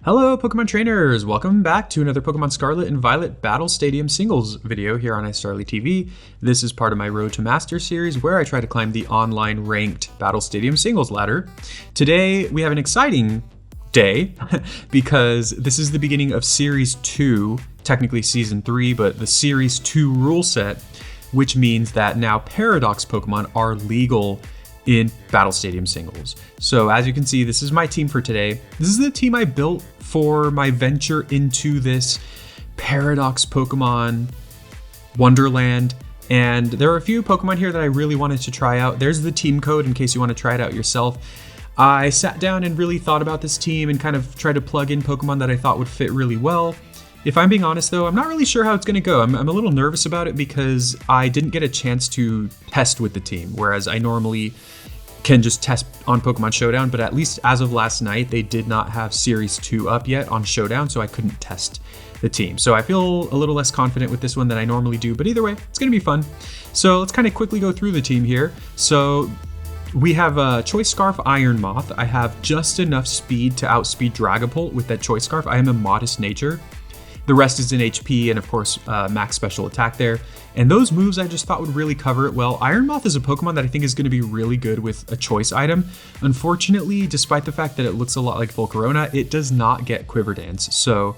Hello Pokemon trainers! Welcome back to another Pokemon Scarlet and Violet Battle Stadium Singles video here on iStarly TV. This is part of my Road to Master series where I try to climb the online ranked Battle Stadium Singles ladder. Today we have an exciting day because this is the beginning of Series 2, technically Season 3, but the Series 2 rule set, which means that now Paradox Pokemon are legal in Battle Stadium Singles. So as you can see, this is my team for today. This is the team I built for my venture into this Paradox Pokemon Wonderland. And there are a few Pokemon here that I really wanted to try out. There's the team code in case you want to try it out yourself. I sat down and really thought about this team and kind of tried to plug in Pokemon that I thought would fit really well. If I'm being honest though, I'm not really sure how it's going to go. I'm a little nervous about it because I didn't get a chance to test with the team, whereas I normally can just test on Pokemon Showdown, but at least as of last night, they did not have Series 2 up yet on Showdown, so I couldn't test the team. So I feel a little less confident with this one than I normally do, but either way, it's going to be fun. So let's kind of quickly go through the team here. So we have a Choice Scarf Iron Moth. I have just enough speed to outspeed Dragapult with that Choice Scarf. I am a modest nature. The rest is in HP and of course max special attack there. And those moves I just thought would really cover it well. Iron Moth is a Pokemon that I think is going to be really good with a choice item. Unfortunately, despite the fact that it looks a lot like Volcarona, it does not get Quiver Dance. So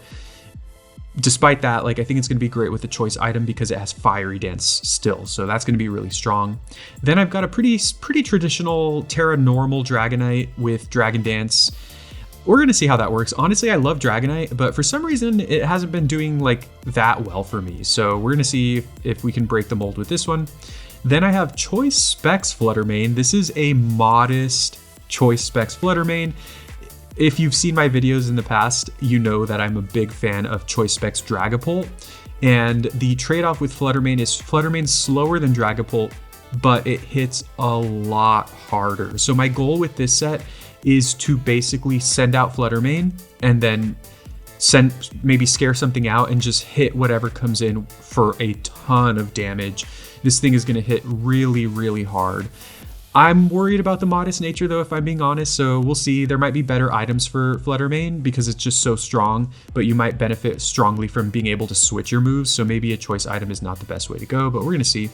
despite that, I think it's going to be great with a choice item because it has Fiery Dance still. So that's going to be really strong. Then I've got a pretty traditional Tera normal Dragonite with Dragon Dance. We're going to see how that works. Honestly, I love Dragonite, but for some reason, it hasn't been doing that well for me. So we're going to see if we can break the mold with this one. Then I have Choice Specs Flutter Mane. This is a modest Choice Specs Flutter Mane. If you've seen my videos in the past, you know that I'm a big fan of Choice Specs Dragapult. And the trade-off with Flutter Mane is Flutter Mane's slower than Dragapult, but it hits a lot harder. So my goal with this set is to basically send out Flutter Mane and then maybe scare something out and just hit whatever comes in for a ton of damage. This thing is going to hit really, really hard. I'm worried about the modest nature though, if I'm being honest, so we'll see. There might be better items for Flutter Mane because it's just so strong, but you might benefit strongly from being able to switch your moves, so maybe a choice item is not the best way to go, but we're going to see.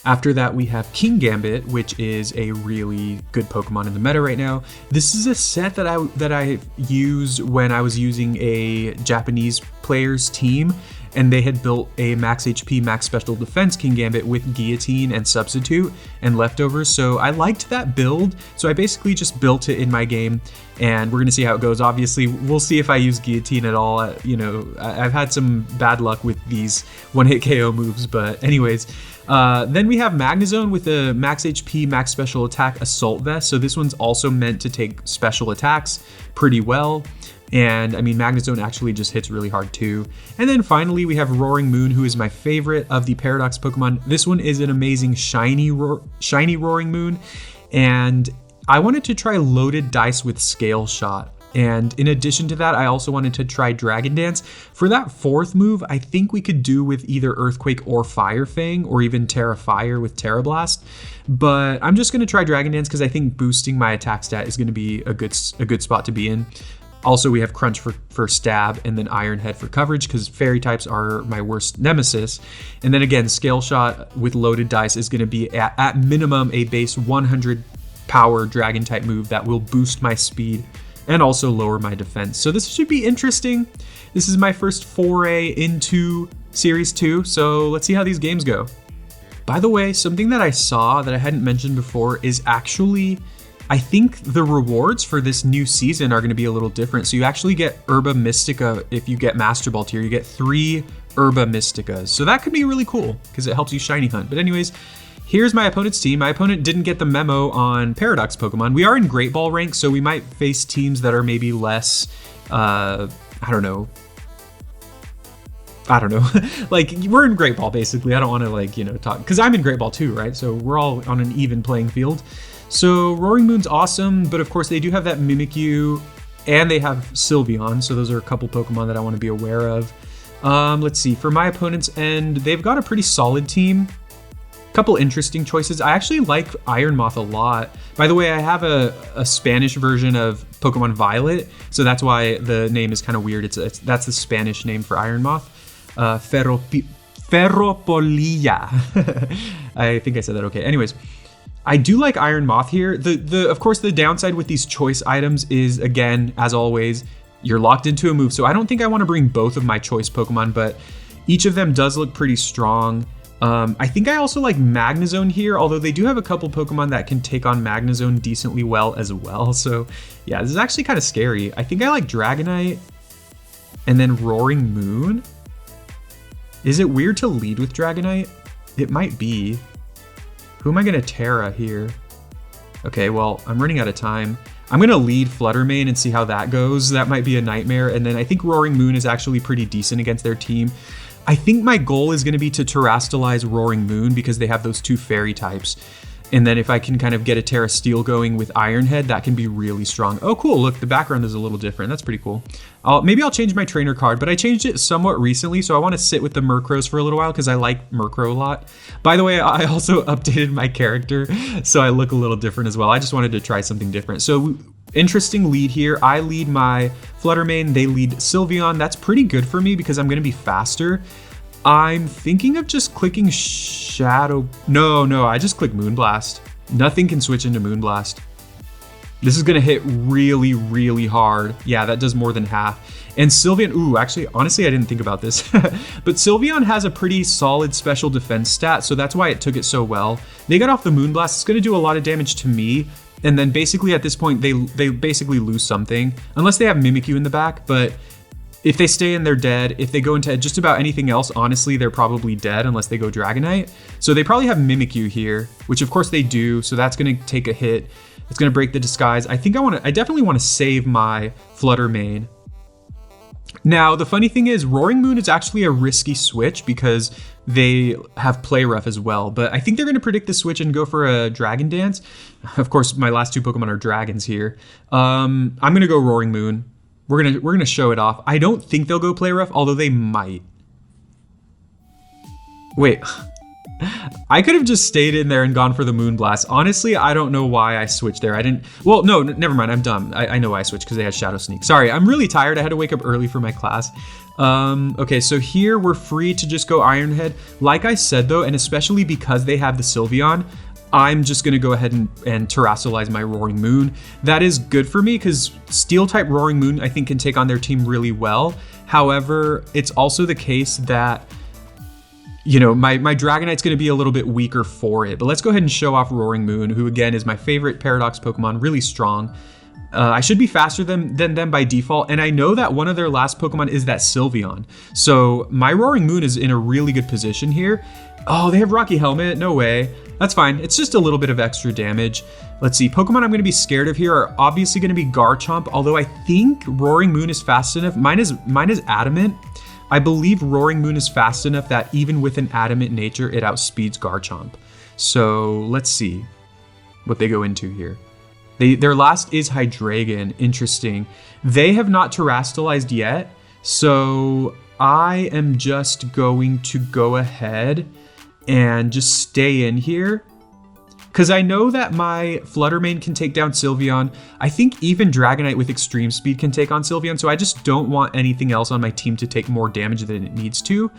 After that, we have Kingambit, which is a really good Pokemon in the meta right now. This is a set that I used when I was using a Japanese player's team, and they had built a max HP, max special defense Kingambit with Guillotine and Substitute and leftovers. So I liked that build, so I basically just built it in my game, and we're gonna see how it goes. Obviously, we'll see if I use Guillotine at all. I've had some bad luck with these one-hit KO moves, but anyways. Then we have Magnezone with the max HP, max special attack Assault Vest. So this one's also meant to take special attacks pretty well. And I mean, Magnezone actually just hits really hard too. And then finally, we have Roaring Moon, who is my favorite of the Paradox Pokemon. This one is an amazing shiny Roaring Moon. And I wanted to try Loaded Dice with Scale Shot. And in addition to that, I also wanted to try Dragon Dance. For that fourth move, I think we could do with either Earthquake or Fire Fang, or even Tera Fire with Tera Blast. But I'm just going to try Dragon Dance because I think boosting my attack stat is going to be a good spot to be in. Also, we have Crunch for stab, and then Iron Head for coverage because fairy types are my worst nemesis. And then again, Scale Shot with Loaded Dice is going to be at minimum a base 100 power Dragon type move that will boost my speed and also lower my defense. So this should be interesting. This is my first foray into Series 2, so let's see how these games go. By the way, something that I saw that I hadn't mentioned before is actually, I think the rewards for this new season are gonna be a little different. So you actually get Herba Mystica if you get Master Ball tier. You get 3 Herba Mysticas. So that could be really cool because it helps you shiny hunt. But anyways, here's my opponent's team. My opponent didn't get the memo on Paradox Pokemon. We are in Great Ball rank, so we might face teams that are maybe less, I don't know. We're in Great Ball, basically. I don't want to, talk, because I'm in Great Ball too, right? So we're all on an even playing field. So Roaring Moon's awesome, but of course they do have that Mimikyu, and they have Sylveon, so those are a couple Pokemon that I want to be aware of. Let's see, for my opponent's end, they've got a pretty solid team. couple interesting choices. I actually like Iron Moth a lot. By the way, I have a Spanish version of Pokemon Violet, so that's why the name is kind of weird. That's the Spanish name for Iron Moth. Ferropolilla. I think I said that okay. Anyways, I do like Iron Moth here. Of course, the downside with these choice items is, again, as always, you're locked into a move. So I don't think I want to bring both of my choice Pokemon, but each of them does look pretty strong. I think I also like Magnezone here, although they do have a couple Pokemon that can take on Magnezone decently well as well. So yeah, this is actually kind of scary. I think I like Dragonite and then Roaring Moon. Is it weird to lead with Dragonite? It might be. Who am I going to Tera here? Okay, well, I'm running out of time. I'm going to lead Flutter Mane and see how that goes. That might be a nightmare. And then I think Roaring Moon is actually pretty decent against their team. I think my goal is going to be to Terrastalize Roaring Moon because they have those two fairy types. And then if I can kind of get a Tera Steel going with Iron Head, that can be really strong. Oh, cool. Look, the background is a little different. That's pretty cool. Maybe I'll change my trainer card, but I changed it somewhat recently, so I want to sit with the Murkrows for a little while because I like Murkrow a lot. By the way, I also updated my character, so I look a little different as well. I just wanted to try something different. So interesting lead here. I lead my Flutter Mane. They lead Sylveon. That's pretty good for me because I'm going to be faster. I'm thinking of just clicking Shadow. No, I just click Moonblast. Nothing can switch into Moonblast. This is gonna hit really, really hard. Yeah, that does more than half. And Sylveon, ooh, actually, honestly, I didn't think about this. But Sylveon has a pretty solid special defense stat, so that's why it took it so well. They got off the Moonblast. It's gonna do a lot of damage to me. And then basically at this point, they basically lose something. Unless they have Mimikyu in the back, but if they stay in, they're dead. If they go into just about anything else, honestly, they're probably dead unless they go Dragonite. So they probably have Mimikyu here, which of course they do. So that's going to take a hit. It's going to break the disguise. I definitely want to save my Flutter Mane. Now, the funny thing is Roaring Moon is actually a risky switch because they have Play Rough as well. But I think they're going to predict the switch and go for a Dragon Dance. Of course, my last two Pokemon are dragons here. I'm going to go Roaring Moon. We're gonna show it off. I don't think they'll go Play Rough, although they might. Wait, I could have just stayed in there and gone for the Moonblast. Honestly, I don't know why I switched there. I didn't. Well, no, never mind. I'm dumb. I know why I switched because they had Shadow Sneak. Sorry, I'm really tired. I had to wake up early for my class. Okay, so here we're free to just go Iron Head. Like I said though, and especially because they have the Sylveon, I'm just going to go ahead and Terrastalize my Roaring Moon. That is good for me because Steel-type Roaring Moon, I think, can take on their team really well. However, it's also the case that, you know, my Dragonite's going to be a little bit weaker for it. But let's go ahead and show off Roaring Moon, who, again, is my favorite Paradox Pokemon, really strong. I should be faster than them by default, and I know that one of their last Pokemon is that Sylveon. So my Roaring Moon is in a really good position here. Oh, they have Rocky Helmet? No way. That's fine. It's just a little bit of extra damage. Let's see. Pokemon I'm going to be scared of here are obviously going to be Garchomp, although I think Roaring Moon is fast enough. Mine is Adamant. I believe Roaring Moon is fast enough that even with an Adamant nature, it outspeeds Garchomp. So let's see what they go into here. Their last is Hydreigon. Interesting. They have not Terrastalized yet, so I am just going to go ahead and just stay in here. Because I know that my Flutter Mane can take down Sylveon. I think even Dragonite with Extreme Speed can take on Sylveon, so I just don't want anything else on my team to take more damage than it needs to.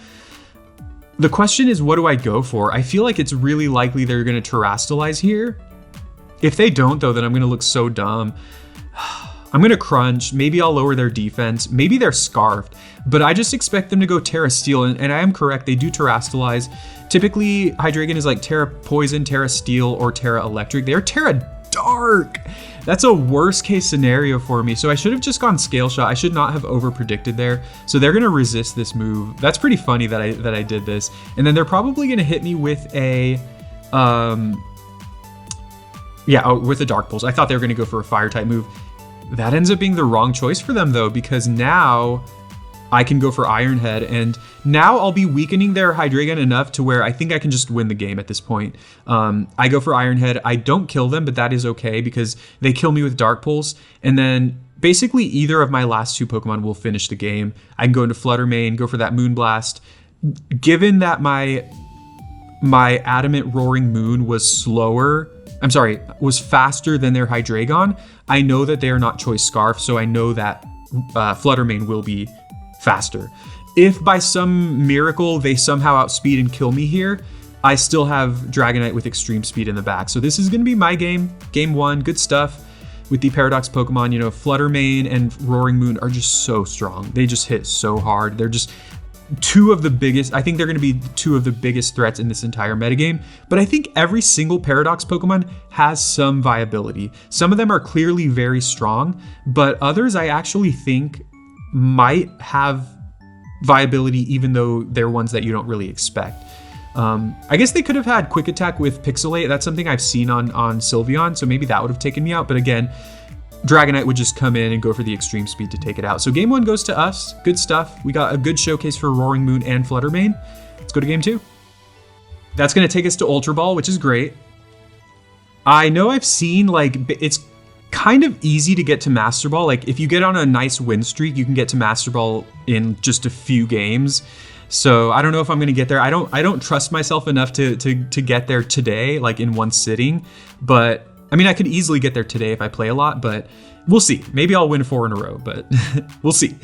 The question is, what do I go for? I feel like it's really likely they're going to Terrastalize here. If they don't, though, then I'm going to look so dumb. I'm going to Crunch. Maybe I'll lower their defense. Maybe they're Scarfed. But I just expect them to go Tera Steel. And I am correct. They do Terrastalize. Typically, Hydreigon is like Tera Poison, Tera Steel, or Tera Electric. They're Tera Dark. That's a worst case scenario for me. So I should have just gone Scale Shot. I should not have over-predicted there. So they're going to resist this move. That's pretty funny that I did this. And then they're probably going to hit me with a... with a Dark Pulse. I thought they were going to go for a Fire-type move. That ends up being the wrong choice for them, though, because now I can go for Iron Head, and now I'll be weakening their Hydreigon enough to where I think I can just win the game at this point. I go for Iron Head. I don't kill them, but that is okay because they kill me with Dark Pulse, and then basically either of my last two Pokemon will finish the game. I can go into Flutter Mane, go for that Moonblast. Given that my my Adamant Roaring Moon was was faster than their Hydreigon, I know that they are not Choice Scarf, so I know that Flutter Mane will be faster. If by some miracle they somehow outspeed and kill me here, I still have Dragonite with extreme speed in the back. So this is going to be my game. Game 1, good stuff. With the Paradox Pokemon, you know, Flutter Mane and Roaring Moon are just so strong. They just hit so hard. They're just two of the biggest, I think they're going to be two of the biggest threats in this entire metagame. But I think every single Paradox Pokemon has some viability. Some of them are clearly very strong, but others I actually think might have viability even though they're ones that you don't really expect. I guess they could have had Quick Attack with Pixelate. That's something I've seen on Sylveon, so maybe that would have taken me out. But again, Dragonite would just come in and go for the extreme speed to take it out. So game 1 goes to us. Good stuff. We got a good showcase for Roaring Moon and Flutter Mane. Let's go to game 2. That's going to take us to Ultra Ball, which is great. I know I've seen, like, it's kind of easy to get to Master Ball. Like, if you get on a nice win streak, you can get to Master Ball in just a few games. So I don't know if I'm going to get there. I don't trust myself enough to get there today, like in one sitting. But I mean, I could easily get there today if I play a lot, but we'll see. Maybe I'll win 4 in a row, but we'll see.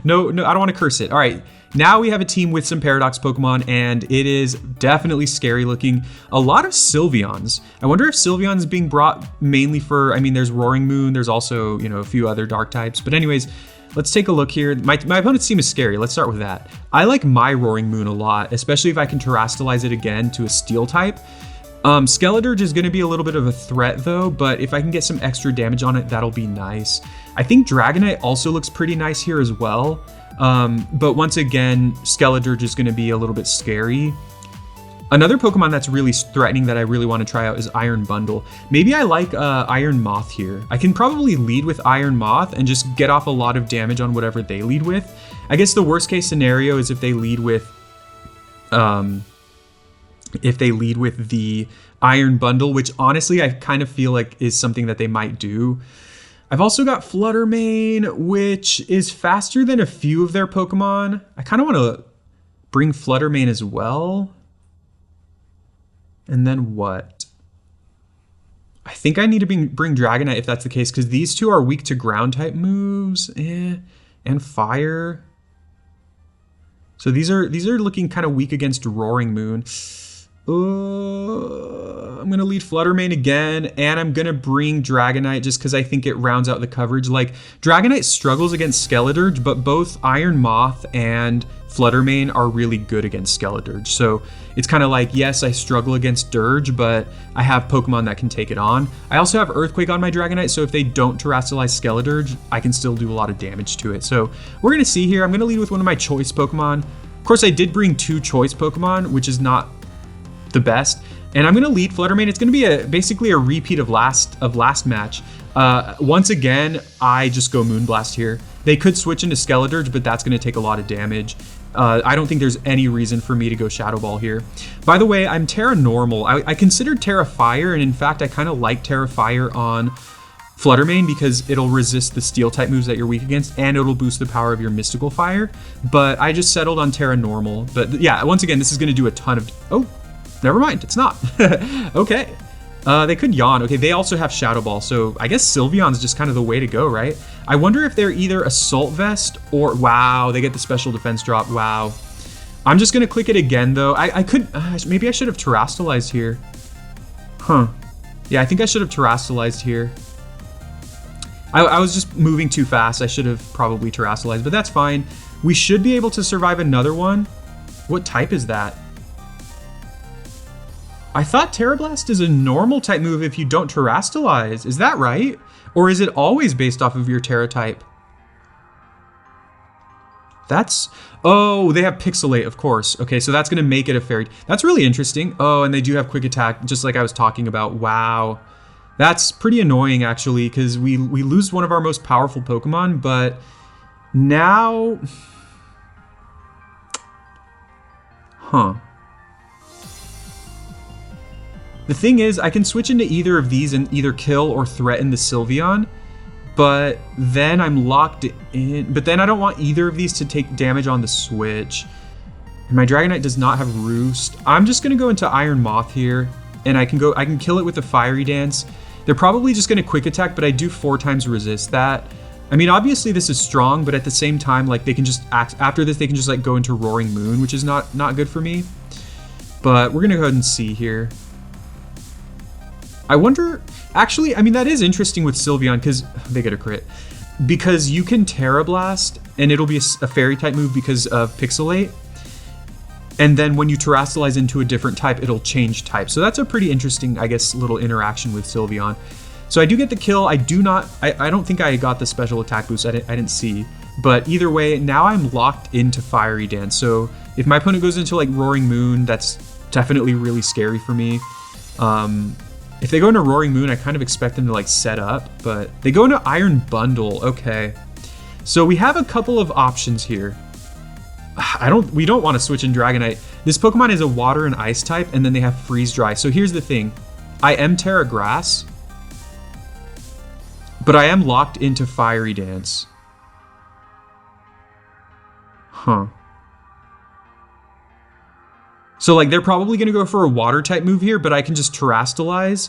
No, I don't want to curse it. All right, now we have a team with some Paradox Pokemon, and it is definitely scary looking. A lot of Sylveons. I wonder if Sylveon's being brought mainly for, I mean, there's Roaring Moon. There's also, you know, a few other dark types. But anyways, let's take a look here. My opponent's team is scary. Let's start with that. I like my Roaring Moon a lot, especially if I can Terrastalize it again to a Steel type. Skeledirge is going to be a little bit of a threat though, but if I can get some extra damage on it, that'll be nice. I think Dragonite also looks pretty nice here as well. But once again, Skeledirge is going to be a little bit scary. Another Pokemon that's really threatening that I really want to try out is Iron Bundle. Maybe I like Iron Moth here. I can probably lead with Iron Moth and just get off a lot of damage on whatever they lead with. I guess the worst case scenario is if they lead with the Iron Bundle, which honestly I kind of feel like is something that they might do. I've also got Flutter Mane, which is faster than a few of their Pokemon. I kind of want to bring Flutter Mane as well. And then what? I think I need to bring Dragonite if that's the case, because these two are weak to ground type moves, and fire. So these are looking kind of weak against Roaring Moon. I'm gonna lead Flutter Mane again, and I'm gonna bring Dragonite just because I think it rounds out the coverage. Like, Dragonite struggles against Skeledirge, but both Iron Moth and Flutter Mane are really good against Skeledirge. So it's kind of like, yes, I struggle against Dirge, but I have Pokemon that can take it on. I also have Earthquake on my Dragonite, so if they don't Terrastalize Skeledirge, I can still do a lot of damage to it. So we're gonna see here. I'm gonna lead with one of my Choice Pokemon. Of course, I did bring 2 Choice Pokemon, which is not the best, and I'm gonna lead Flutter Mane. It's gonna be basically a repeat of last match. Once again, I just go Moonblast here. They could switch into Skeledirge, but that's gonna take a lot of damage. I don't think there's any reason for me to go Shadow Ball here. By the way, I'm Tera Normal. I considered Tera Fire, and in fact, I kind of like Tera Fire on Flutter Mane because it'll resist the Steel type moves that you're weak against, and it'll boost the power of your Mystical Fire. But I just settled on Tera Normal. But yeah, once again, this is gonna do a ton of, oh, never mind, it's not. Okay. They could Yawn. Okay, they also have Shadow Ball, so I guess Sylveon's just kind of the way to go, right? I wonder if they're either Assault Vest or... Wow, they get the special defense drop. Wow. I'm just going to click it again, though. I could... maybe I should have Terrastalized here. Huh. Yeah, I think I should have Terrastalized here. I was just moving too fast. I should have probably Terrastalized, but that's fine. We should be able to survive another one. What type is that? I thought Tera Blast is a normal type move if you don't Terrastalize. Is that right? Or is it always based off of your Tera type? That's... Oh, they have Pixelate, of course. Okay, so that's going to make it a fairy. That's really interesting. Oh, and they do have Quick Attack, just like I was talking about. Wow. That's pretty annoying, actually, because we lose one of our most powerful Pokemon, but now... Huh. The thing is, I can switch into either of these and either kill or threaten the Sylveon, but then I'm locked in. But then I don't want either of these to take damage on the switch. My Dragonite does not have Roost. I'm just gonna go into Iron Moth here, and I can kill it with a Fiery Dance. They're probably just gonna quick attack, but I do 4 times resist that. I mean, obviously this is strong, but at the same time, like they can just after this, they can just like go into Roaring Moon, which is not good for me. But we're gonna go ahead and see here. I wonder, actually, I mean, that is interesting with Sylveon because they get a crit. Because you can Tera Blast and it'll be a fairy type move because of Pixelate. And then when you Terrastalize into a different type, it'll change type. So that's a pretty interesting, I guess, little interaction with Sylveon. So I do get the kill. I don't think I got the special attack boost. I didn't see. But either way, now I'm locked into Fiery Dance. So if my opponent goes into like Roaring Moon, that's definitely really scary for me. If they go into Roaring Moon, I kind of expect them to like set up, but they go into Iron Bundle. Okay. So we have a couple of options here. We don't want to switch in Dragonite. This Pokemon is a water and ice type, and then they have freeze dry. So here's the thing. I am Tera Grass, but I am locked into Fiery Dance. Huh. So like they're probably going to go for a water type move here, but I can just Terrastalize,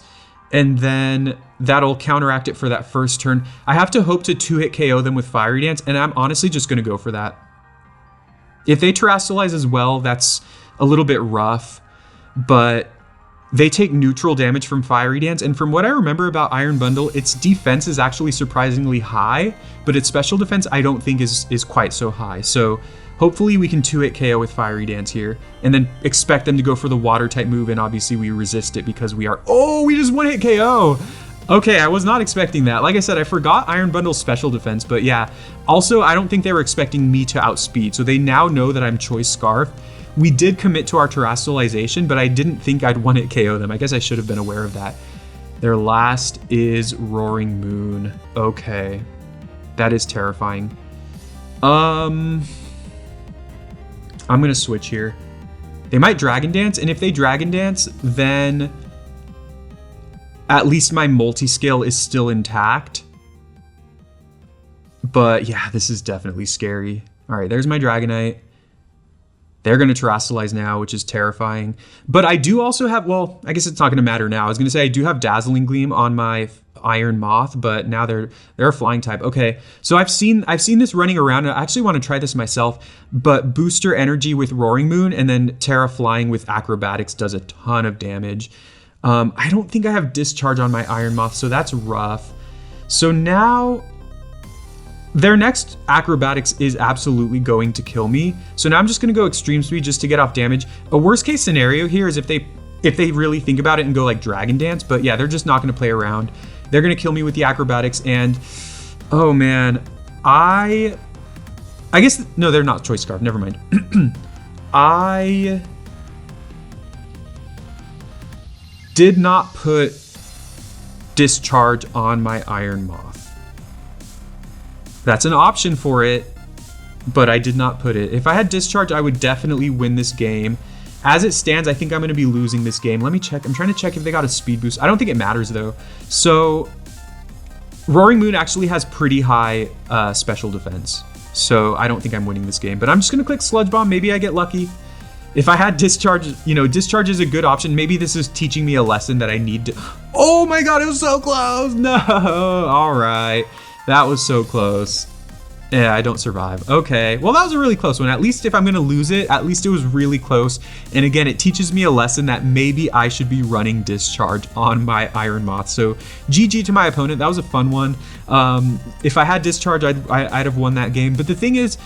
and then that'll counteract it for that first turn. I have to hope to 2-hit KO them with Fiery Dance, and I'm honestly just going to go for that. If they Terrastalize as well, that's a little bit rough, but they take neutral damage from Fiery Dance, and from what I remember about Iron Bundle, its defense is actually surprisingly high, but its special defense I don't think is quite so high. So hopefully we can 2-hit KO with Fiery Dance here, and then expect them to go for the water type move, and obviously we resist it because we just 1-hit KO! Okay, I was not expecting that. Like I said, I forgot Iron Bundle's special defense, but yeah. Also, I don't think they were expecting me to outspeed, so they now know that I'm Choice Scarf. We did commit to our Terrastalization, but I didn't think I'd 1-hit KO them. I guess I should have been aware of that. Their last is Roaring Moon. Okay. That is terrifying. I'm gonna switch here. They might Dragon Dance, and if they Dragon Dance, then at least my multi-scale is still intact. But yeah, this is definitely scary. All right, there's my Dragonite. They're going to Terrastalize now, which is terrifying. But I do also have, well, I guess it's not going to matter now. I was going to say I do have Dazzling Gleam on my Iron Moth, but now they're a flying type. Okay, so I've seen this running around. I actually want to try this myself, but Booster Energy with Roaring Moon and then Tera Flying with Acrobatics does a ton of damage. I don't think I have Discharge on my Iron Moth, so that's rough. So now their next Acrobatics is absolutely going to kill me. So now I'm just going to go Extreme Speed just to get off damage. A worst case scenario here is if they really think about it and go like Dragon Dance, but yeah, they're just not going to play around. They're going to kill me with the Acrobatics, and oh man, I guess, no, they're not Choice Scarf, never mind. I did not put Discharge on my Iron Moth. That's an option for it, but I did not put it. If I had Discharge, I would definitely win this game. As it stands, I think I'm going to be losing this game. Let me check. I'm trying to check if they got a speed boost. I don't think it matters, though. So Roaring Moon actually has pretty high special defense, so I don't think I'm winning this game. But I'm just going to click Sludge Bomb. Maybe I get lucky. If I had Discharge, Discharge is a good option. Maybe this is teaching me a lesson that I need to... Oh my god, it was so close! No! All right. That was so close. Yeah, I don't survive. Okay, well that was a really close one. At least if I'm gonna lose it, at least it was really close. And again, it teaches me a lesson that maybe I should be running Discharge on my Iron Moth. So GG to my opponent, that was a fun one. If I had Discharge, I'd have won that game. But the thing is,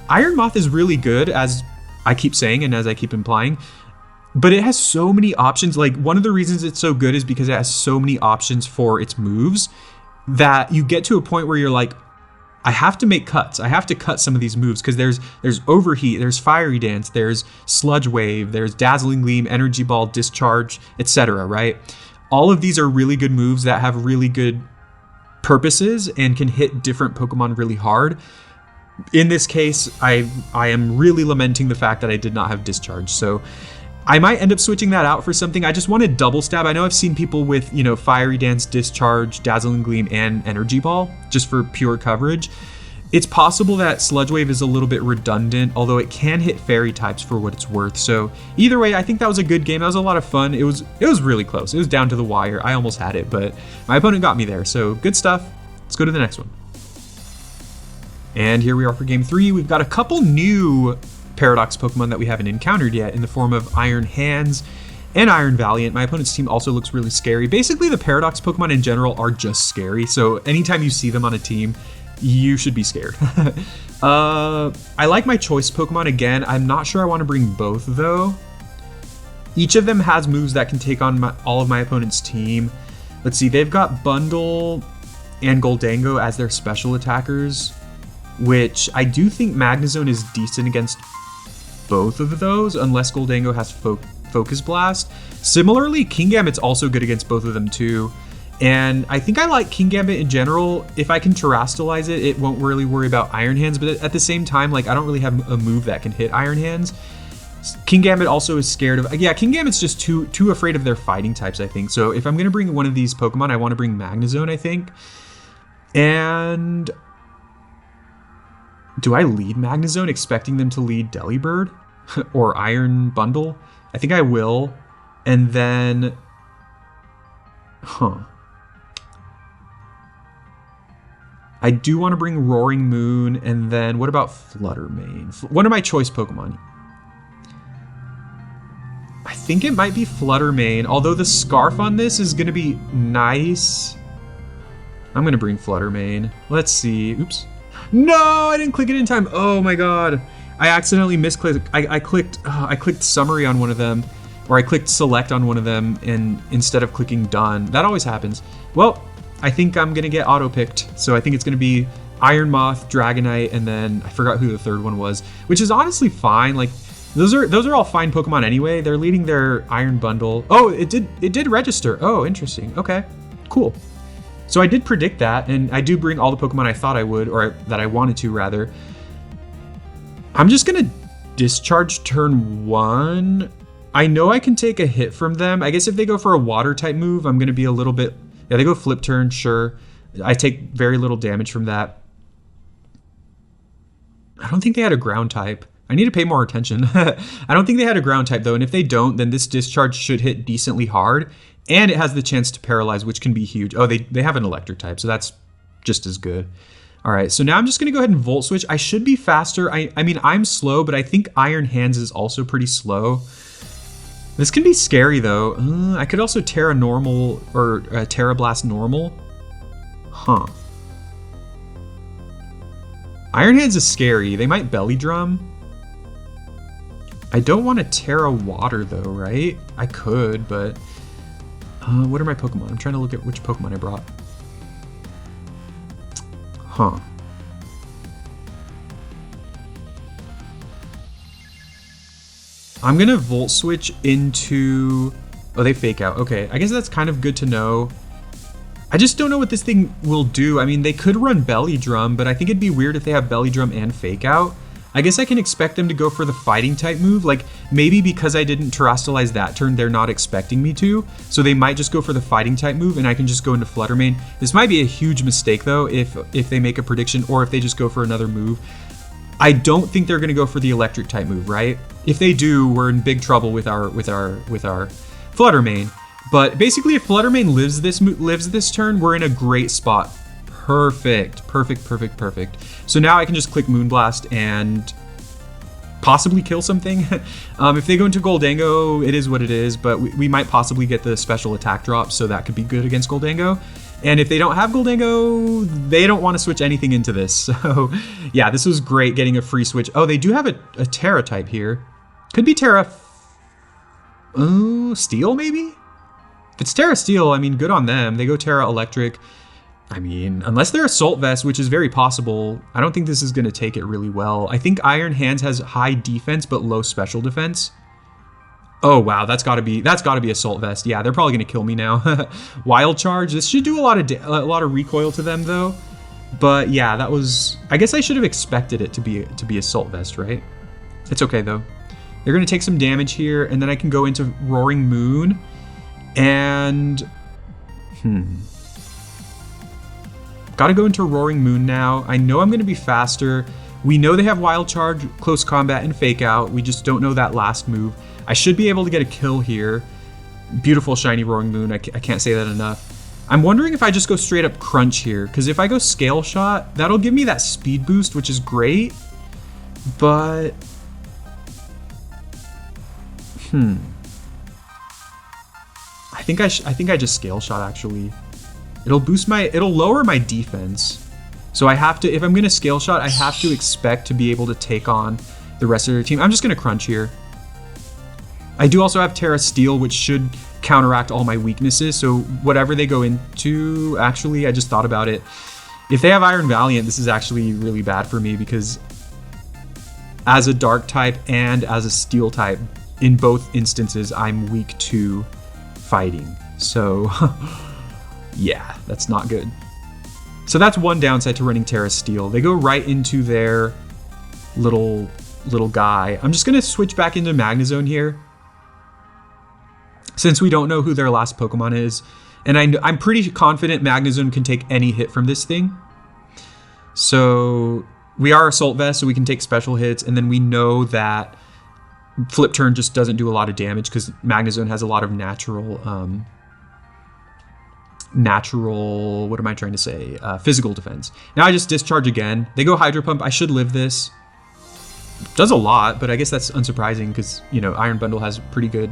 Iron Moth is really good, as I keep saying and as I keep implying. But it has so many options. Like, one of the reasons it's so good is because it has so many options for its moves that you get to a point where you're like, I have to make cuts. I have to cut some of these moves because there's Overheat, there's Fiery Dance, there's Sludge Wave, there's Dazzling Gleam, Energy Ball, Discharge, etc., right? All of these are really good moves that have really good purposes and can hit different Pokemon really hard. In this case, I am really lamenting the fact that I did not have Discharge. So I might end up switching that out for something. I just wanted Double Stab. I know I've seen people with, Fiery Dance, Discharge, Dazzling Gleam, and Energy Ball, just for pure coverage. It's possible that Sludge Wave is a little bit redundant, although it can hit fairy types for what it's worth. So either way, I think that was a good game. That was a lot of fun. It was really close. It was down to the wire. I almost had it, but my opponent got me there. So good stuff. Let's go to the next one. And here we are for game 3. We've got a couple new Paradox Pokemon that we haven't encountered yet in the form of Iron Hands and Iron Valiant. My opponent's team also looks really scary. Basically, the Paradox Pokemon in general are just scary. So anytime you see them on a team, you should be scared. I like my choice Pokemon again. I'm not sure I want to bring both though. Each of them has moves that can take on all of my opponent's team. Let's see, they've got Bundle and Goldango as their special attackers, which I do think Magnezone is decent against both of those, unless Goldango has Focus Blast. Similarly, Kingambit's also good against both of them too. And I think I like Kingambit in general. If I can Terrastalize it, it won't really worry about Iron Hands, but at the same time, like, I don't really have a move that can hit Iron Hands. Kingambit also is scared of, yeah, Kingambit's just too afraid of their fighting types, I think. So if I'm gonna bring one of these Pokemon, I want to bring Magnezone, I think. And do I lead Magnezone expecting them to lead Delibird or Iron Bundle? I think I will. And then, I do want to bring Roaring Moon, and then what about Flutter Mane? One of my choice Pokemon. I think it might be Flutter Mane, although the Scarf on this is going to be nice. I'm going to bring Flutter Mane. Let's see. Oops. No, I didn't click it in time. Oh my god. I accidentally misclicked. I clicked Summary on one of them, or I clicked Select on one of them, and instead of clicking Done. That always happens. Well, I think I'm gonna get auto-picked, so I think it's gonna be Iron Moth, Dragonite, and then I forgot who the third one was, which is honestly fine. Like, those are all fine Pokemon anyway. They're leading their Iron Bundle. Oh, it did register. Oh, interesting. Okay, cool. So I did predict that, and I do bring all the Pokemon I thought I would, or that I wanted to rather. I'm just gonna discharge turn 1. I know I can take a hit from them. I guess if they go for a water type move, I'm gonna be a little bit. Yeah, they go flip turn, sure. I take very little damage from that. I don't think they had a ground type. I need to pay more attention. I don't think they had a ground type though, and if they don't, then this discharge should hit decently hard, and it has the chance to paralyze, which can be huge. Oh, they have an electric type, so that's just as good. All right, so now I'm just gonna go ahead and Volt Switch. I should be faster. I mean, I'm slow, but I think Iron Hands is also pretty slow. This can be scary though. I could also Tera normal or Tera Blast normal. Huh. Iron Hands is scary. They might Belly Drum. I don't want to Tera Water though, right? I could, but what are my Pokemon? I'm trying to look at which Pokemon I brought. Huh. I'm gonna Volt Switch into... Oh, they Fake Out. Okay, I guess that's kind of good to know. I just don't know what this thing will do. I mean, they could run Belly Drum, but I think it'd be weird if they have Belly Drum and Fake Out. I guess I can expect them to go for the fighting type move. Like, maybe because I didn't Terrastalize that turn, they're not expecting me to. So they might just go for the fighting type move, and I can just go into Flutter Mane. This might be a huge mistake, though, if they make a prediction, or if they just go for another move. I don't think they're gonna go for the electric type move, right? If they do, we're in big trouble with our Flutter Mane. But basically, if Flutter Mane lives this turn, we're in a great spot. Perfect, perfect, perfect, perfect. So now I can just click Moonblast and possibly kill something. If they go into Goldango, it is what it is, but we might possibly get the special attack drop, so that could be good against Goldango. And if they don't have Goldango, they don't want to switch anything into this. So yeah, this was great getting a free switch. Oh, they do have a Tera type here. Could be Tera... Steel maybe? If it's Tera Steel, I mean, good on them. They go Tera Electric. I mean, unless they're Assault Vest, which is very possible, I don't think this is going to take it really well. I think Iron Hands has high defense but low special defense. Oh wow, that's got to be Assault Vest. Yeah, they're probably going to kill me now. Wild Charge. This should do a lot of recoil to them though. But yeah, that was... I guess I should have expected it to be Assault Vest, right? It's okay though. They're going to take some damage here, and then I can go into Roaring Moon, and Gotta go into Roaring Moon now. I know I'm gonna be faster. We know they have Wild Charge, Close Combat, and Fake Out. We just don't know that last move. I should be able to get a kill here. Beautiful shiny Roaring Moon, I can't say that enough. I'm wondering if I just go straight up Crunch here, because if I go Scale Shot, that'll give me that speed boost, which is great, but... I think I just Scale Shot, actually. It'll lower my defense. So I have to, if I'm gonna Scale Shot, I have to expect to be able to take on the rest of their team. I'm just gonna Crunch here. I do also have Tera Steel, which should counteract all my weaknesses. So whatever they go into, actually, I just thought about it. If they have Iron Valiant, this is actually really bad for me because as a Dark type and as a Steel type, in both instances, I'm weak to fighting. So yeah, that's not good. So that's one downside to running Tera Steel. They go right into their little guy. I'm just gonna switch back into Magnezone here, since we don't know who their last Pokemon is. And I'm pretty confident Magnezone can take any hit from this thing. So we are Assault Vest, so we can take special hits, and then we know that Flip Turn just doesn't do a lot of damage because Magnezone has a lot of natural, what am I trying to say? Physical defense. Now I just Discharge again. They go Hydro Pump. I should live this. Does a lot, but I guess that's unsurprising because, you know, Iron Bundle has pretty good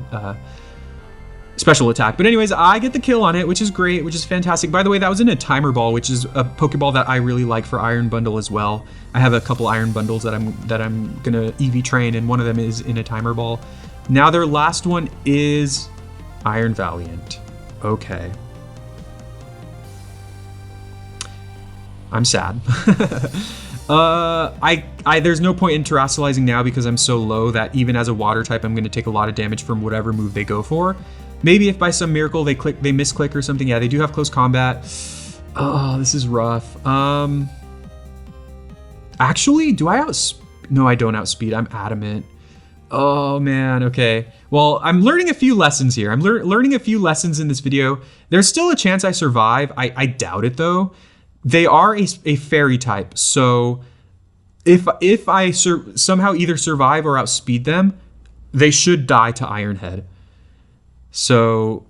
special attack. But anyways, I get the kill on it, which is great, which is fantastic. By the way, that was in a Timer Ball, which is a Pokeball that I really like for Iron Bundle as well. I have a couple Iron Bundles that I'm gonna EV train, and one of them is in a Timer Ball. Now their last one is Iron Valiant. Okay. I'm sad. There's no point in Terastallizing now because I'm so low that even as a Water type, I'm gonna take a lot of damage from whatever move they go for. Maybe if by some miracle they misclick or something. Yeah, they do have Close Combat. Oh, this is rough. Actually, do I No, I don't outspeed. I'm Adamant. Oh man, okay. Well, I'm learning a few lessons here. I'm learning a few lessons in this video. There's still a chance I survive. I doubt it though. They are a Fairy type, so if I somehow either survive or outspeed them, they should die to Iron Head. So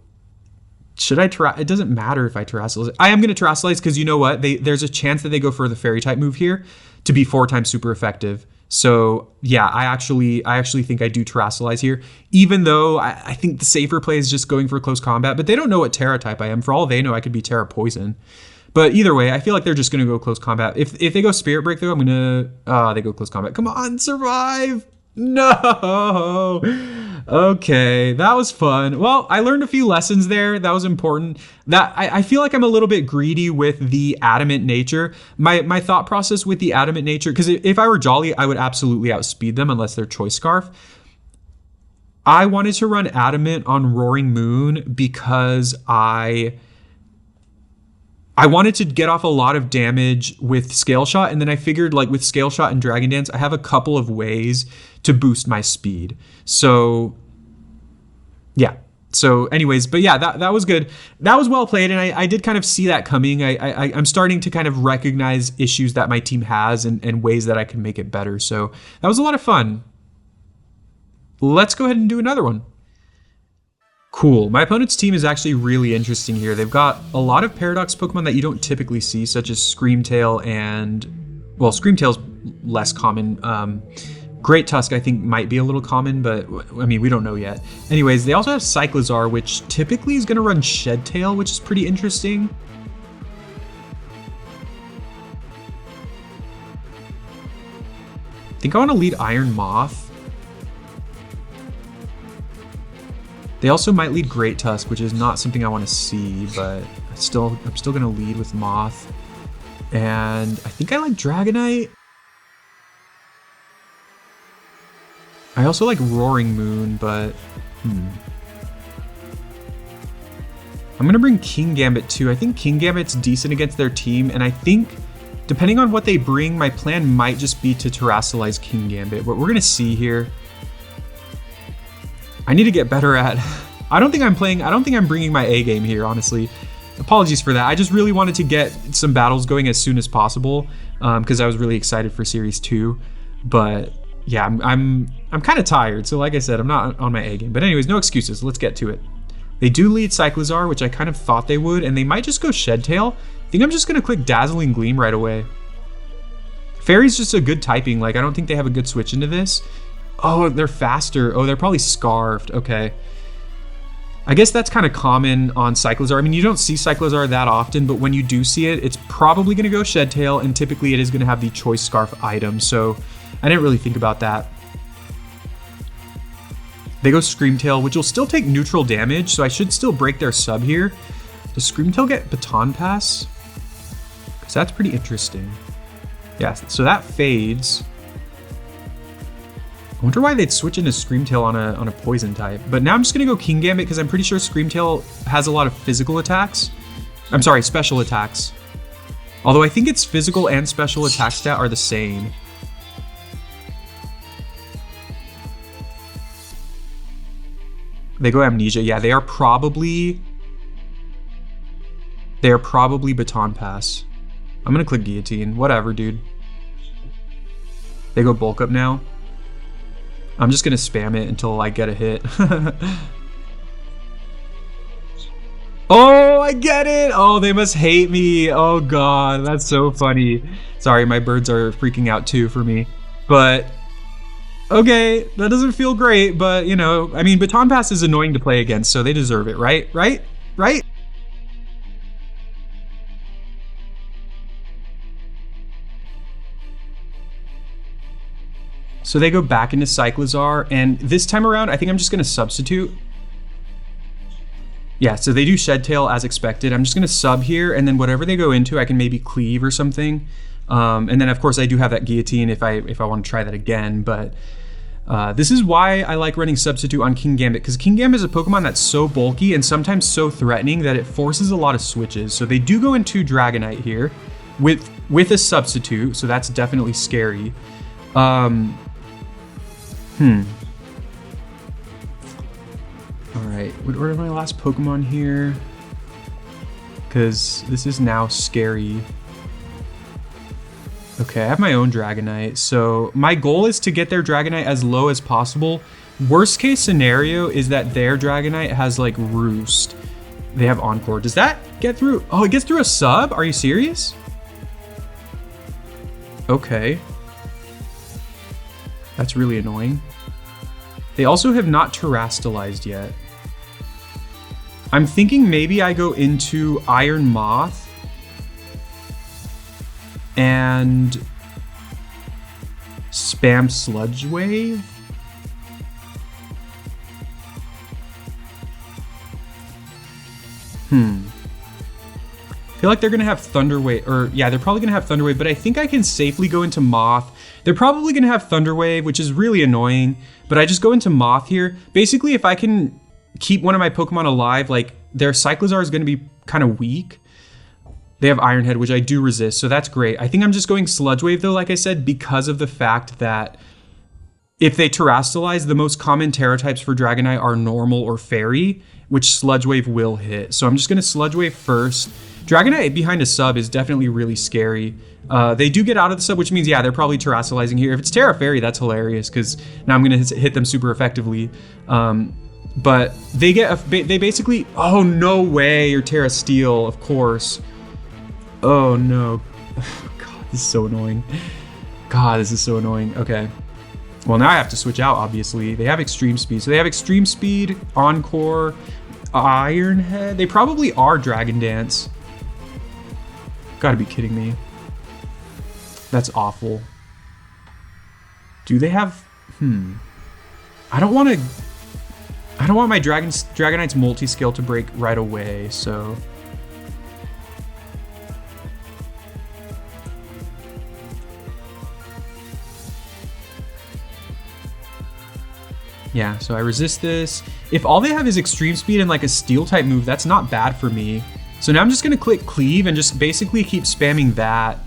should I it doesn't matter if I Terastallize. I am going to Terastallize because you know what? There's a chance that they go for the Fairy type move here to be 4 times super effective. So yeah, I actually think I do Terastallize here, even though I think the safer play is just going for Close Combat, but they don't know what Tera type I am. For all they know, I could be Tera Poison. But either way, I feel like they're just going to go Close Combat. If they go Spirit Break though, I'm going to, they go Close Combat. Come on, survive. No. Okay, that was fun. Well, I learned a few lessons there. That was important. That I feel like I'm a little bit greedy with the Adamant nature. My thought process with the Adamant nature, because if I were Jolly, I would absolutely outspeed them unless they're Choice Scarf. I wanted to run Adamant on Roaring Moon because I wanted to get off a lot of damage with Scale Shot, and then I figured like with Scale Shot and Dragon Dance, I have a couple of ways to boost my speed. So yeah. So anyways, but yeah, that was good. That was well played, and I did kind of see that coming. I'm starting to kind of recognize issues that my team has and ways that I can make it better. So that was a lot of fun. Let's go ahead and do another one. Cool. My opponent's team is actually really interesting here. They've got a lot of Paradox Pokemon that you don't typically see, such as Screamtail and, well, Screamtail's less common. Great Tusk, I think, might be a little common, but I mean, we don't know yet. Anyways, they also have Cyclizar, which typically is going to run Shed Tail, which is pretty interesting. I think I want to lead Iron Moth. They also might lead Great Tusk, which is not something I want to see, but I'm still going to lead with Moth. And I think I like Dragonite. I also like Roaring Moon, but I'm going to bring Kingambit too. I think Kingambit's decent against their team, and I think depending on what they bring, my plan might just be to Terastallize Kingambit. What we're going to see here, I need to get better at, I don't think I'm bringing my A game here, honestly. apologies for that. I just really wanted to get some battles going as soon as possible because I was really excited for Series 2. But yeah, I'm kind of tired. So like I said, I'm not on my A game. But anyways, no excuses. Let's get to it. They do lead Cyclizar, which I kind of thought they would, and they might just go Shed Tail. I think I'm just going to click Dazzling Gleam right away. Fairy's just a good typing. Like, I don't think they have a good switch into this. Oh, they're faster. Oh, they're probably Scarfed. Okay. I guess that's kind of common on Cyclizar. I mean, you don't see Cyclizar that often, but when you do see it, it's probably going to go Shed Tail, and typically it is going to have the Choice Scarf item. So I didn't really think about that. They go Screamtail, which will still take neutral damage, so I should still break their sub here. Does Screamtail get Baton Pass? Because that's pretty interesting. Yeah, so that fades. I wonder why they'd switch into Screamtail on a poison type. But now I'm just going to go Kingambit because I'm pretty sure Screamtail has a lot of physical attacks. I'm sorry, special attacks. Although I think its physical and special attack stat are the same. They go Amnesia. Yeah, they are probably Baton Pass. I'm gonna click Guillotine. Whatever, dude. They go Bulk Up now. I'm just gonna spam it until I get a hit. Oh, I get it! Oh, they must hate me. Oh god, that's so funny. Sorry, my birds are freaking out too for me. But okay, that doesn't feel great, but you know, I mean, Baton Pass is annoying to play against, so they deserve it, right? Right? Right? So they go back into Cyclizar, and this time around, I think I'm just gonna substitute. Yeah, so they do Shed Tail as expected. I'm just gonna sub here, and then whatever they go into, I can maybe cleave or something. And then of course I do have that Guillotine if I want to try that again, but this is why I like running Substitute on Kingambit, because Kingambit is a Pokemon that's so bulky and sometimes so threatening that it forces a lot of switches. So they do go into Dragonite here with a Substitute, so that's definitely scary. Alright, what are my last Pokemon here? Because this is now scary. Okay, I have my own Dragonite, so my goal is to get their Dragonite as low as possible. Worst case scenario is that their Dragonite has like Roost. They have Encore. Does that get through? Oh, it gets through a sub? Are you serious? Okay. That's really annoying. They also have not terastallized yet. I'm thinking maybe I go into Iron Moth and spam Sludge Wave. I feel like they're gonna have Thunder Wave, or yeah, they're probably gonna have Thunder Wave, but I think I can safely go into Moth. They're probably gonna have Thunder Wave, which is really annoying, but I just go into Moth here. Basically, if I can keep one of my Pokemon alive, like their Cyclizar is gonna be kind of weak. They have Iron Head, which I do resist, so that's great. I think I'm just going Sludge Wave though, like I said, because of the fact that if they terastallize, the most common Tera types for Dragonite are Normal or Fairy, which Sludge Wave will hit. So I'm just gonna Sludge Wave first. Dragonite behind a sub is definitely really scary. They do get out of the sub, which means, yeah, they're probably terastallizing here. If it's Tera Fairy, that's hilarious, because now I'm gonna hit them super effectively. But they basically, oh, no way, you're Tera Steel, of course. Oh no, God, this is so annoying. God, this is so annoying. Okay. Well, now I have to switch out, obviously. They have Extreme Speed. So they have Extreme Speed, Encore, Iron Head. They probably are Dragon Dance. Gotta be kidding me. That's awful. Do they have... I don't want my Dragonite's multi-scale to break right away, so... Yeah, so I resist this. If all they have is Extreme Speed and like a Steel type move, that's not bad for me. So now I'm just gonna click Cleave and just basically keep spamming that.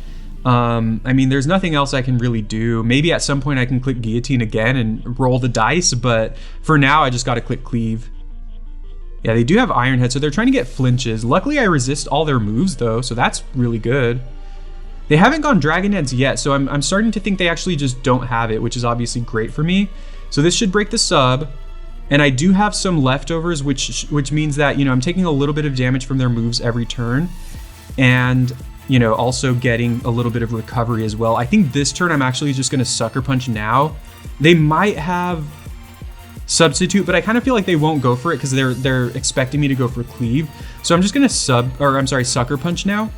I mean, there's nothing else I can really do. Maybe at some point I can click Guillotine again and roll the dice, but for now I just gotta click Cleave. Yeah, they do have Iron Head, so they're trying to get flinches. Luckily, I resist all their moves, though, so that's really good. They haven't gone Dragon Dance yet, so I'm starting to think they actually just don't have it, which is obviously great for me. So this should break the sub, and I do have some leftovers, which means that, you know, I'm taking a little bit of damage from their moves every turn, and, you know, also getting a little bit of recovery as well. I think this turn I'm actually just going to Sucker Punch now. They might have Substitute, but I kind of feel like they won't go for it because they're expecting me to go for Cleave. So I'm just going to Sucker Punch now.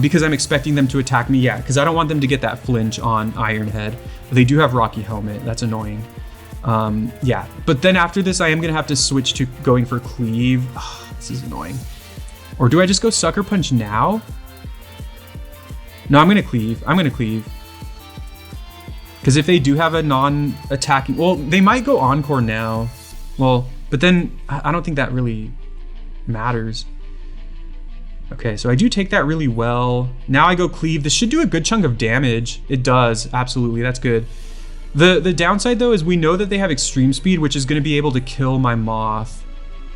Because I'm expecting them to attack me, yeah, because I don't want them to get that flinch on Iron Head. They do have Rocky Helmet, that's annoying. Yeah, but then after this, I am going to have to switch to going for Cleave. Oh, this is annoying. Or do I just go Sucker Punch now? No, I'm going to Cleave. I'm going to Cleave. Because if they do have a non-attacking... Well, they might go Encore now. Well, but then I don't think that really matters. Okay, so I do take that really well. Now I go Cleave. This should do a good chunk of damage. It does, absolutely, that's good. The downside though is we know that they have Extreme Speed, which is going to be able to kill my Moth.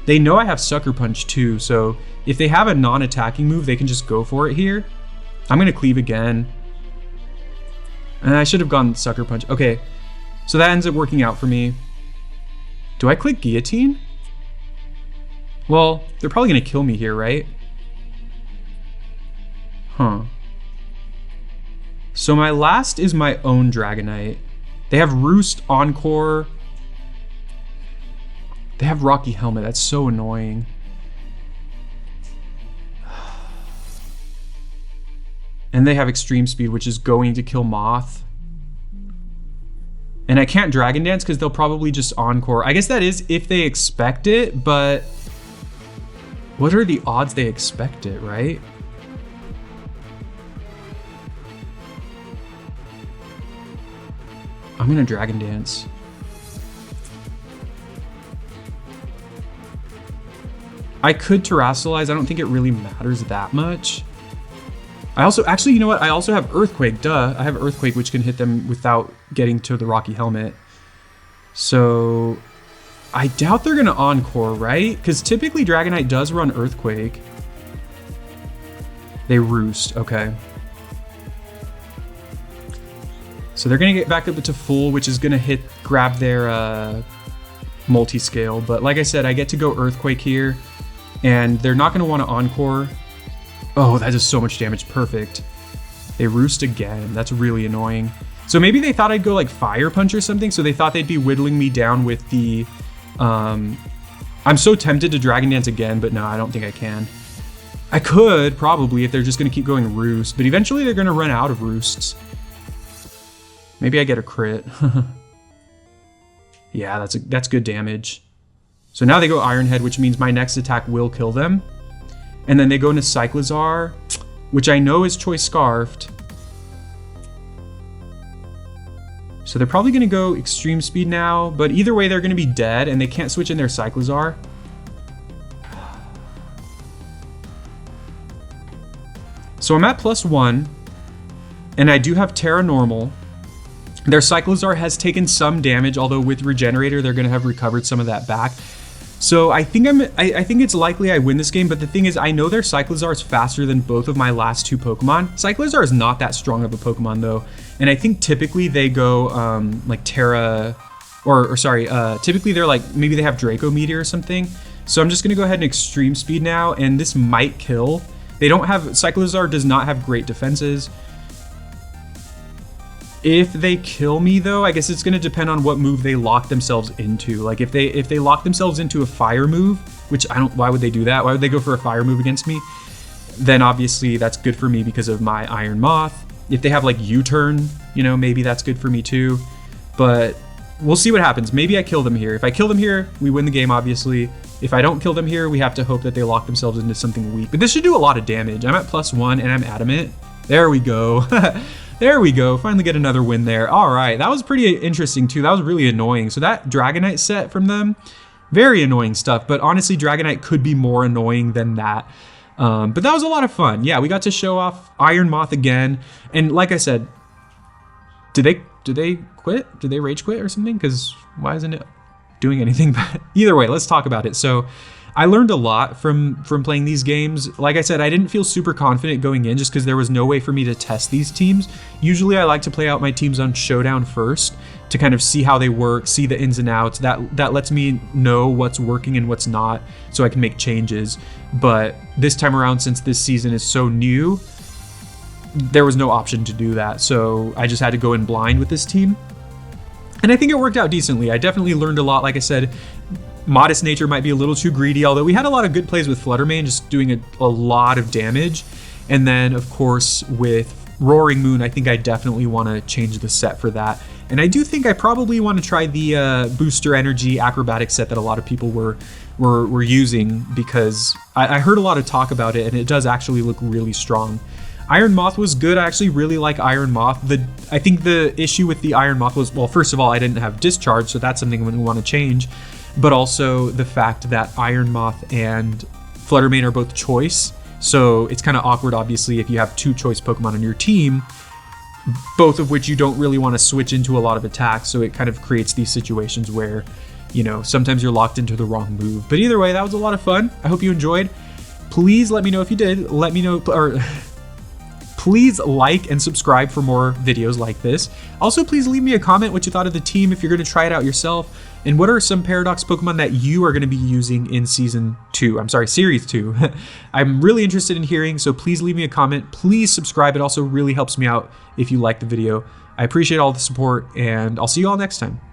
They know I have Sucker Punch too, so if they have a non-attacking move, they can just go for it here. I'm going to Cleave again. And I should have gone Sucker Punch. Okay, so that ends up working out for me. Do I click Guillotine? Well, they're probably going to kill me here, right? Huh. So my last is my own Dragonite. They have Roost, Encore. They have Rocky Helmet. That's so annoying. And they have Extreme Speed, which is going to kill Moth. And I can't Dragon Dance because they'll probably just Encore. I guess that is if they expect it, but what are the odds they expect it, right? I'm gonna Dragon Dance. I could Terrasilize. I don't think it really matters that much. I also, actually, you know what? I also have Earthquake, duh. I have Earthquake, which can hit them without getting to the Rocky Helmet. So I doubt they're gonna Encore, right? Because typically Dragonite does run Earthquake. They Roost, okay. So they're gonna get back up to full, which is gonna grab their multi-scale. But like I said, I get to go Earthquake here, and they're not gonna want to Encore. Oh, that does so much damage, perfect. They Roost again, that's really annoying. So maybe they thought I'd go like Fire Punch or something, so they thought they'd be whittling me down with the... I'm so tempted to Dragon Dance again, but no, I don't think I can. I could, probably, if they're just gonna keep going Roost, but eventually they're gonna run out of Roosts. Maybe I get a crit. Yeah, that's good damage. So now they go Iron Head, which means my next attack will kill them. And then they go into Cyclizar, which I know is Choice Scarfed. So they're probably going to go Extreme Speed now, but either way they're going to be dead and they can't switch in their Cyclizar. So I'm at +1, and I do have Tera Normal. Their Cyclizar has taken some damage, although with Regenerator, they're going to have recovered some of that back. So I think I think it's likely I win this game, but the thing is, I know their Cyclizar is faster than both of my last two Pokemon. Cyclizar is not that strong of a Pokemon, though, and I think typically they go like Tera, typically they're like, maybe they have Draco Meteor or something. So I'm just going to go ahead and Extreme Speed now, and this might kill. They don't have, Cyclizar does not have great defenses. If they kill me though, I guess it's going to depend on what move they lock themselves into. Like if they lock themselves into a fire move, which why would they do that? Why would they go for a fire move against me? Then obviously that's good for me because of my Iron Moth. If they have like U-turn, you know, maybe that's good for me too. But we'll see what happens. Maybe I kill them here. If I kill them here, we win the game, obviously. If I don't kill them here, we have to hope that they lock themselves into something weak. But this should do a lot of damage. I'm at +1 and I'm adamant. There we go. There we go, finally get another win there. All right, that was pretty interesting too. That was really annoying. So that Dragonite set from them, very annoying stuff. But honestly, Dragonite could be more annoying than that. But that was a lot of fun. Yeah, we got to show off Iron Moth again. And like I said, did they quit? Did they rage quit or something? Because why isn't it? doing anything, but either way, let's talk about it. So I learned a lot from playing these games. Like I said, I didn't feel super confident going in just because there was no way for me to test these teams. Usually I like to play out my teams on Showdown first to kind of see how they work, see the ins and outs. That lets me know what's working and what's not so I can make changes. But this time around, since this season is so new, there was no option to do that. So I just had to go in blind with this team. And I think it worked out decently. I definitely learned a lot. Like I said, Modest Nature might be a little too greedy, although we had a lot of good plays with Flutter Mane, just doing a lot of damage. And then, of course, with Roaring Moon, I think I definitely want to change the set for that. And I do think I probably want to try the Booster Energy Acrobatic set that a lot of people were using, because I heard a lot of talk about it, and it does actually look really strong. Iron Moth was good. I actually really like Iron Moth. I think the issue with the Iron Moth was, well, first of all, I didn't have Discharge, so that's something we want to change. But also the fact that Iron Moth and Flutter Mane are both choice. So it's kind of awkward, obviously, if you have 2 choice Pokemon on your team, both of which you don't really want to switch into a lot of attacks. So it kind of creates these situations where, you know, sometimes you're locked into the wrong move. But either way, that was a lot of fun. I hope you enjoyed. Please let me know if you did. Let me know, or please like and subscribe for more videos like this. Also, please leave me a comment what you thought of the team if you're going to try it out yourself. And what are some Paradox Pokemon that you are going to be using in Series 2? I'm really interested in hearing, so please leave me a comment. Please subscribe. It also really helps me out if you like the video. I appreciate all the support, and I'll see you all next time.